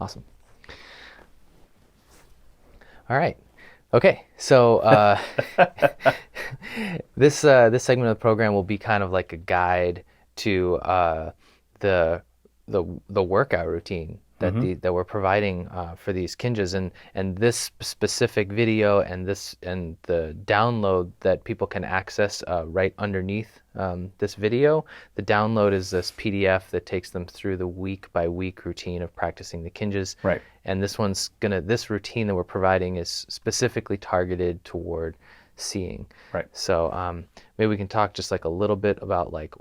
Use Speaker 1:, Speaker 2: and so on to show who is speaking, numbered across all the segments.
Speaker 1: Awesome. All right. Okay. So this segment of the program will be kind of like a guide to the the workout routine that
Speaker 2: Hmm.
Speaker 1: that we're providing for these Kinjas, and this specific video and the download that people can access right underneath this video. The download is this PDF that takes them through the week by week routine of practicing the Kinjas,
Speaker 2: Right.
Speaker 1: and this routine that we're providing is specifically targeted toward seeing.
Speaker 2: Right.
Speaker 1: So maybe we can talk just like a little bit about like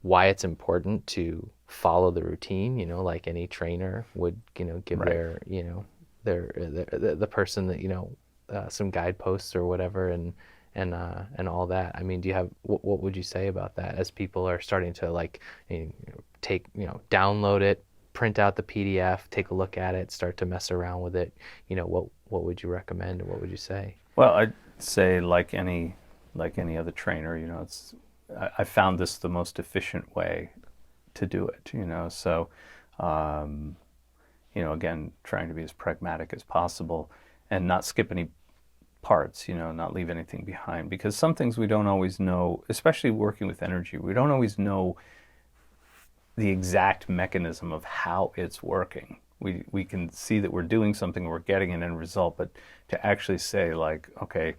Speaker 1: why it's important to follow the routine, like any trainer would, give
Speaker 2: Right.
Speaker 1: their, the person that, some guideposts or whatever, and all that. I mean, do you have what would you say about that as people are starting to like take, download it, print out the PDF, take a look at it, start to mess around with it? What would you recommend, or what would you say?
Speaker 2: Well, I'd say like any other trainer, it's I found this the most efficient way to do it. So um, again, trying to be as pragmatic as possible and not skip any parts, not leave anything behind, because some things we don't always know, especially working with energy, we don't always know the exact mechanism of how it's working. We can see that we're doing something, we're getting an end result, but to actually say like, okay,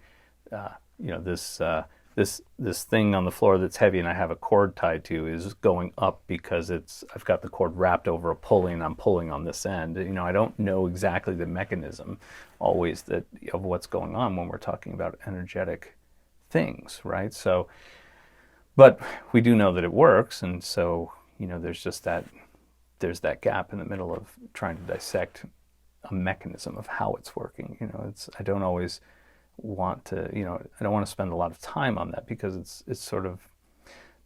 Speaker 2: this thing on the floor that's heavy and I have a cord tied to is going up because I've got the cord wrapped over a pulley and I'm pulling on this end. I don't know exactly the mechanism always that of what's going on when we're talking about energetic things, right? So, but we do know that it works, and so there's just there's that gap in the middle of trying to dissect a mechanism of how it's working. It's I don't always want to, I don't want to spend a lot of time on that because it's sort of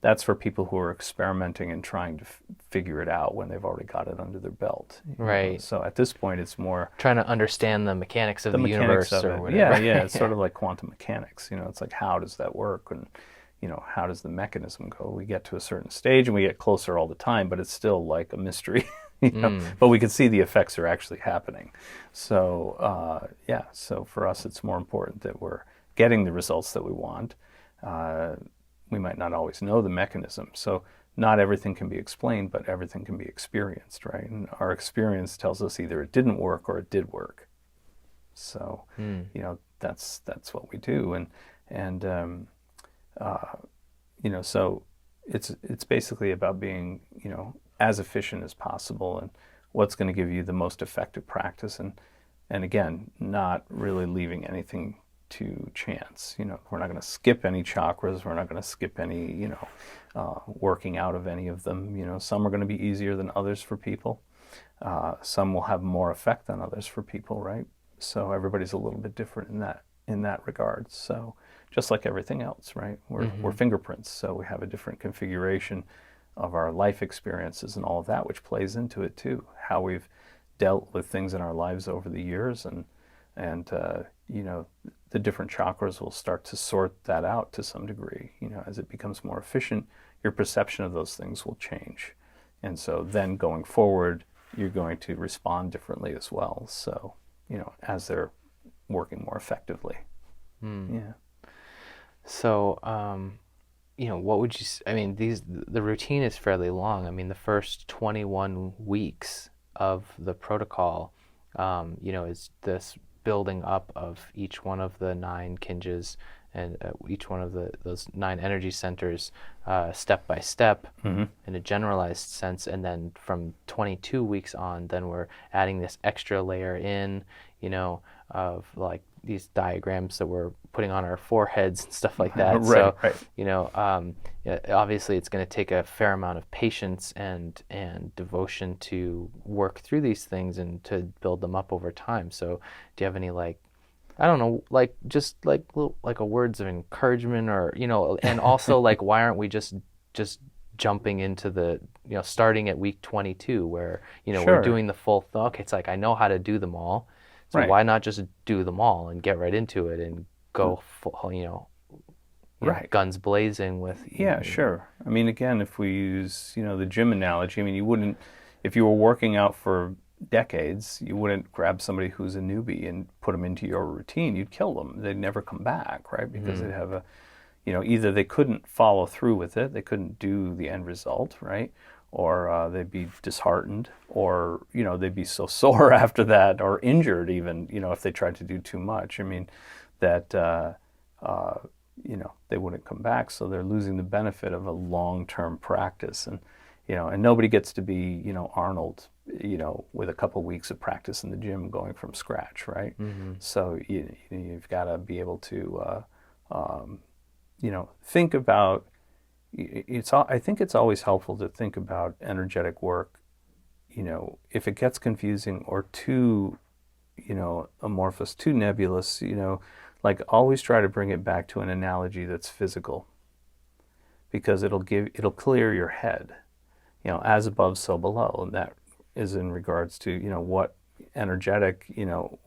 Speaker 2: that's for people who are experimenting and trying to figure it out when they've already got it under their belt.
Speaker 1: Right.
Speaker 2: So at this point, it's more
Speaker 1: Trying to understand the mechanics of
Speaker 2: the
Speaker 1: the
Speaker 2: mechanics
Speaker 1: universe
Speaker 2: of
Speaker 1: or
Speaker 2: it. Yeah,
Speaker 1: whatever.
Speaker 2: yeah. It's
Speaker 1: Yeah.
Speaker 2: sort of like quantum mechanics. It's like how does that work, and how does the mechanism go? We get to a certain stage and we get closer all the time, but it's still like a mystery.
Speaker 1: Mm.
Speaker 2: But we can see the effects are actually happening. So yeah, so for us, it's more important that we're getting the results that we want. Uh, we might not always know the mechanism, so not everything can be explained, but everything can be experienced, right? And our experience tells us either it didn't work or it did work. So,
Speaker 1: Mm.
Speaker 2: that's what we do, and uh, so it's basically about being as efficient as possible and what's going to give you the most effective practice, and again, not really leaving anything to chance. We're not going to skip any chakras. We're not going to skip any working out of any of them. Some are going to be easier than others for people. Some will have more effect than others for people, right? So everybody's a little bit different in that regard. So just like everything else, right? We're
Speaker 1: Mm-hmm.
Speaker 2: fingerprints, so we have a different configuration of our life experiences and all of that, which plays into it too. How we've dealt with things in our lives over the years, and the different chakras will start to sort that out to some degree. As it becomes more efficient, your perception of those things will change, and so then going forward, you're going to respond differently as well. So as they're working more effectively.
Speaker 1: Mm.
Speaker 2: Yeah.
Speaker 1: So, what would you? I mean, the routine is fairly long. I mean, the first 21 weeks of the protocol, is this building up of each one of the nine kinjas and each one of those nine energy centers, step by step,
Speaker 2: Mm-hmm.
Speaker 1: in a generalized sense, and then from 22 weeks on, then we're adding this extra layer in, of like these diagrams that we're putting on our foreheads and stuff like that.
Speaker 2: Right.
Speaker 1: So,
Speaker 2: Right.
Speaker 1: yeah, obviously, it's going to take a fair amount of patience and devotion to work through these things and to build them up over time. So, do you have any like, I don't know, like just like like a words of encouragement, or and also like why aren't we just jumping into the starting at week 22 where we're
Speaker 2: Sure.
Speaker 1: doing the full okay, it's like I know how to do them all, so
Speaker 2: Right.
Speaker 1: why not just do them all and get right into it and go full,
Speaker 2: Right.
Speaker 1: guns blazing with
Speaker 2: Yeah, sure. I mean, again, if we use, the gym analogy, I mean, you wouldn't, if you were working out for decades, you wouldn't grab somebody who's a newbie and put them into your routine. You'd kill them. They'd never come back, right? Because they'd have either they couldn't follow through with it, they couldn't do the end result, right? Or they'd be disheartened, or, they'd be so sore after that, or injured even, if they tried to do too much. I mean, that, they wouldn't come back. So they're losing the benefit of a long-term practice. And nobody gets to be, Arnold, with a couple weeks of practice in the gym going from scratch, right? So you've got to be able to, think about, I think it's always helpful to think about energetic work, if it gets confusing or too, amorphous, too nebulous, like always try to bring it back to an analogy that's physical, because it'll clear your head, as above, so below. And that is in regards to, what energetic,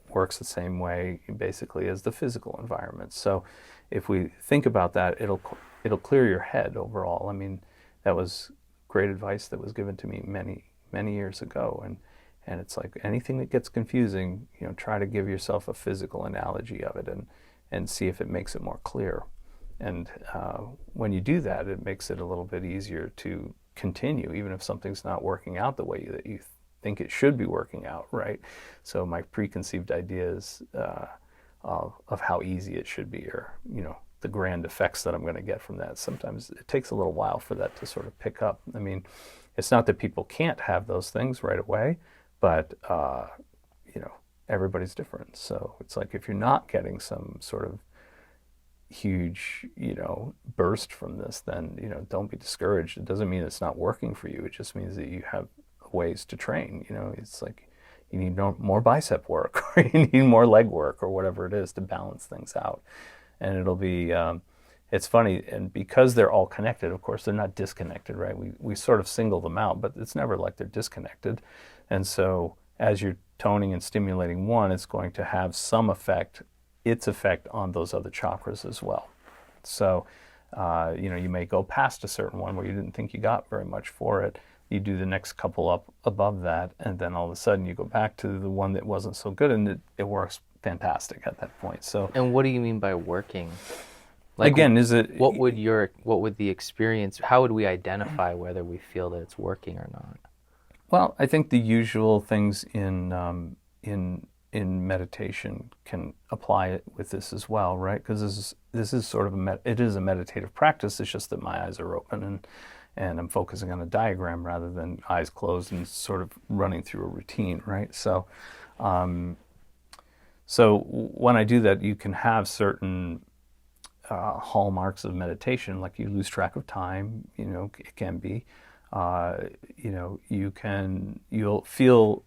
Speaker 2: works the same way basically as the physical environment. So if we think about that, it'll clear your head overall. I mean, that was great advice that was given to me many, many years ago. And it's like anything that gets confusing, try to give yourself a physical analogy of it and see if it makes it more clear. And when you do that, it makes it a little bit easier to continue, even if something's not working out the way that you think it should be working out, right? So my preconceived ideas of how easy it should be, or, the grand effects that I'm going to get from that. Sometimes it takes a little while for that to sort of pick up. I mean, it's not that people can't have those things right away, but, everybody's different. So it's like if you're not getting some sort of huge, burst from this, then, don't be discouraged. It doesn't mean it's not working for you. It just means that you have ways to train. It's like you need more bicep work, or you need more leg work, or whatever it is to balance things out. And it'll be, it's funny, and because they're all connected, of course, they're not disconnected, right? We sort of single them out, but it's never like they're disconnected. And so as you're toning and stimulating one, it's going to have some effect, its effect on those other chakras as well. So, you may go past a certain one where you didn't think you got very much for it. You do the next couple up above that, and then all of a sudden you go back to the one that wasn't so good, and it works fantastic at that point. So,
Speaker 1: And what do you mean by working? Like,
Speaker 2: again, is it
Speaker 1: what would the experience, how would we identify whether we feel that it's working or not?
Speaker 2: well, I think the usual things in meditation can apply it with this as well, right? Because this is sort of it is a meditative practice. It's just that my eyes are open and I'm focusing on a diagram rather than eyes closed and sort of running through a routine, right? So, when I do that, you can have certain hallmarks of meditation, like you lose track of time. It can be. You'll feel,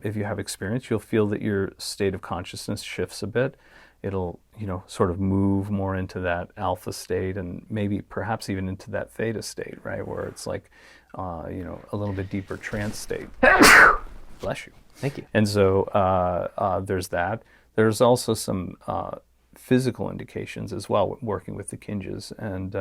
Speaker 2: if you have experience, you'll feel that your state of consciousness shifts a bit. It'll, sort of move more into that alpha state, and maybe perhaps even into that theta state, right? Where it's like, a little bit deeper trance state. Bless you.
Speaker 1: Thank you.
Speaker 2: And so there's that. There's also some physical indications as well, working with the Kinjas, and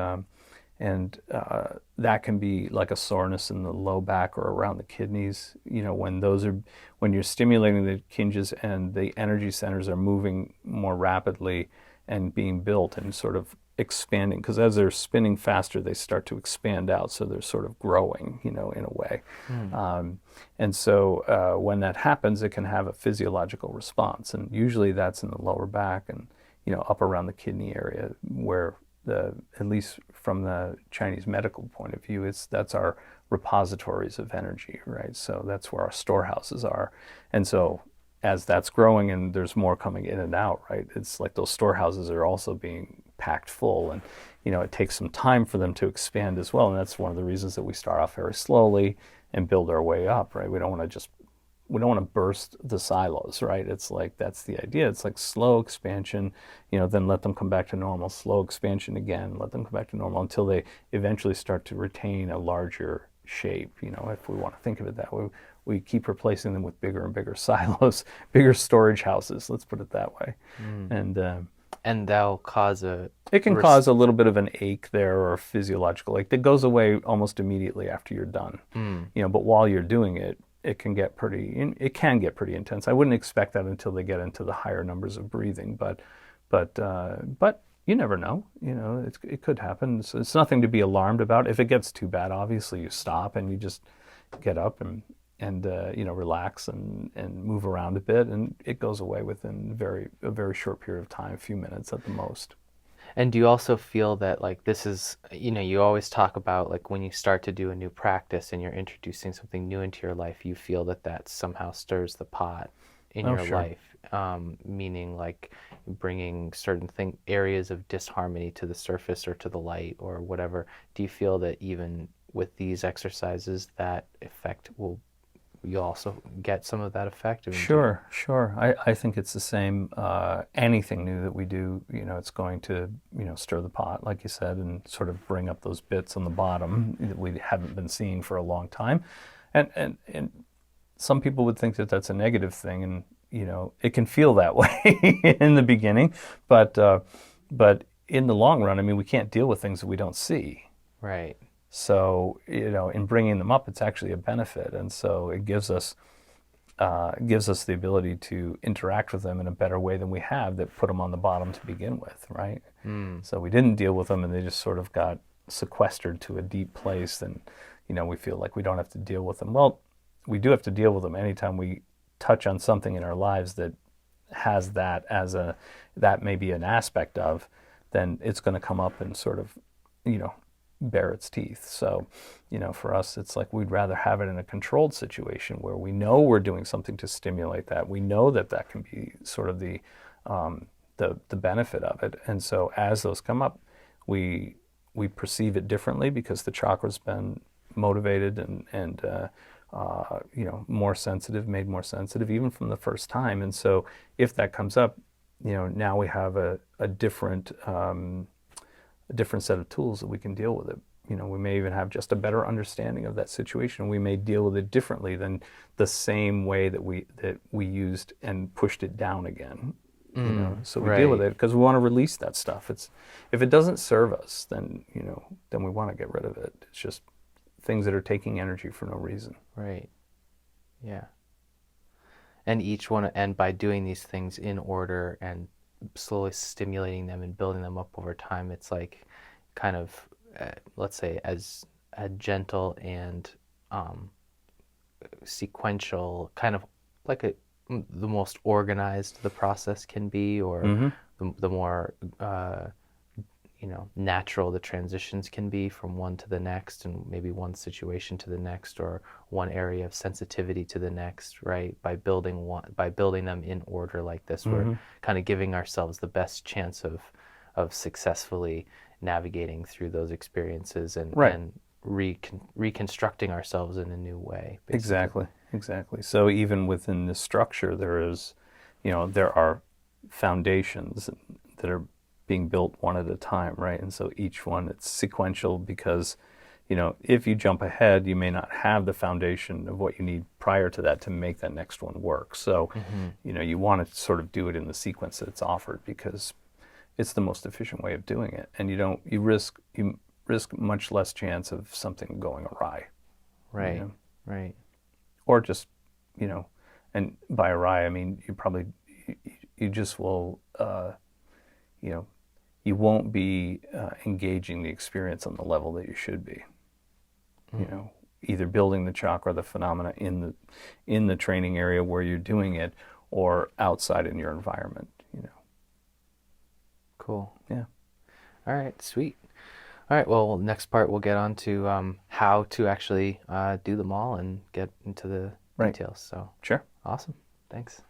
Speaker 2: that can be like a soreness in the low back or around the kidneys. When you're stimulating the Kinjas and the energy centers are moving more rapidly and being built and sort of expanding, because as they're spinning faster, they start to expand out, so they're sort of growing, in a way. And so when that happens, it can have a physiological response, and usually that's in the lower back and up around the kidney area, where at least from the Chinese medical point of view, that's our repositories of energy, right? So that's where our storehouses are. And so as that's growing and there's more coming in and out, right, it's like those storehouses are also being packed full, and it takes some time for them to expand as well. And that's one of the reasons that we start off very slowly and build our way up, right? We don't want to burst the silos, right? It's like, that's the idea. It's like slow expansion, then let them come back to normal, slow expansion again, let them come back to normal until they eventually start to retain a larger shape, if we want to think of it that way. We keep replacing them with bigger and bigger silos, bigger storage houses, let's put it that way.
Speaker 1: And that'll cause
Speaker 2: it can cause a little bit of an ache there, or physiological, like that goes away almost immediately after you're done. But while you're doing it, it can get pretty intense. I wouldn't expect that until they get into the higher numbers of breathing, but you never know. It could happen. So it's nothing to be alarmed about. If it gets too bad, obviously you stop and you just get up and relax and move around a bit, and it goes away within a very short period of time, a few minutes at the most.
Speaker 1: And do you also feel that like this is, you always talk about like when you start to do a new practice and you're introducing something new into your life, you feel that that somehow stirs the pot in
Speaker 2: Oh,
Speaker 1: your
Speaker 2: sure.
Speaker 1: life, meaning like bringing certain areas of disharmony to the surface or to the light or whatever. Do you feel that even with these exercises, that effect will, you also get some of that effect? I mean,
Speaker 2: Sure, sure. I think it's the same. Anything new that we do, it's going to, stir the pot, like you said, and sort of bring up those bits on the bottom that we haven't been seeing for a long time. And some people would think that that's a negative thing, and it can feel that way in the beginning, but in the long run, I mean, we can't deal with things that we don't see.
Speaker 1: right.
Speaker 2: So, in bringing them up, it's actually a benefit, and so it gives us the ability to interact with them in a better way than we have that put them on the bottom to begin with, right?
Speaker 1: Mm,
Speaker 2: So we didn't deal with them, and they just sort of got sequestered to a deep place, and we feel like we don't have to deal with them. Well, we do have to deal with them anytime we touch on something in our lives that has that may be an aspect of, then it's going to come up and sort of, you know, bare its teeth. So, for us, it's like we'd rather have it in a controlled situation where we know we're doing something to stimulate that. We know that that can be sort of the benefit of it. And so as those come up, we perceive it differently because the chakra's been motivated and more sensitive, made more sensitive even from the first time. And so if that comes up, now we have a different set of tools that we can deal with it. We may even have just a better understanding of that situation. We may deal with it differently than the same way that we used and pushed it down again. So we deal with
Speaker 1: right.
Speaker 2: it because we want to release that stuff. If it doesn't serve us, then we want to get rid of it. It's just things that are taking energy for no reason.
Speaker 1: Right. Yeah. And by doing these things in order and slowly stimulating them and building them up over time, it's like kind of, let's say, as a gentle and um, sequential, kind of like the most organized the process can be, or
Speaker 2: Mm-hmm.
Speaker 1: the more natural the transitions can be from one to the next, and maybe one situation to the next, or one area of sensitivity to the next, right? By building them in order like this, we're
Speaker 2: Mm-hmm.
Speaker 1: kind of giving ourselves the best chance of successfully navigating through those experiences and
Speaker 2: Right.
Speaker 1: reconstructing ourselves in a new way, basically.
Speaker 2: Exactly. Exactly. So even within this structure, there are foundations that are being built one at a time, right? And so each one, it's sequential because, if you jump ahead, you may not have the foundation of what you need prior to that to make that next one work. So,
Speaker 1: Mm-hmm.
Speaker 2: you want to sort of do it in the sequence that it's offered because it's the most efficient way of doing it. And you risk much less chance of something going awry, you
Speaker 1: Right,
Speaker 2: know,
Speaker 1: right.
Speaker 2: or just, and by awry, I mean, you just will, you know, you won't be engaging the experience on the level that you should be.
Speaker 1: Mm.
Speaker 2: Either building the chakra, the phenomena in the training area where you're doing it, or outside in your environment.
Speaker 1: Cool.
Speaker 2: Yeah.
Speaker 1: All right, sweet. All right, well, next part we'll get on to how to actually do them all and get into the
Speaker 2: Right.
Speaker 1: details. So
Speaker 2: Sure.
Speaker 1: awesome. Thanks.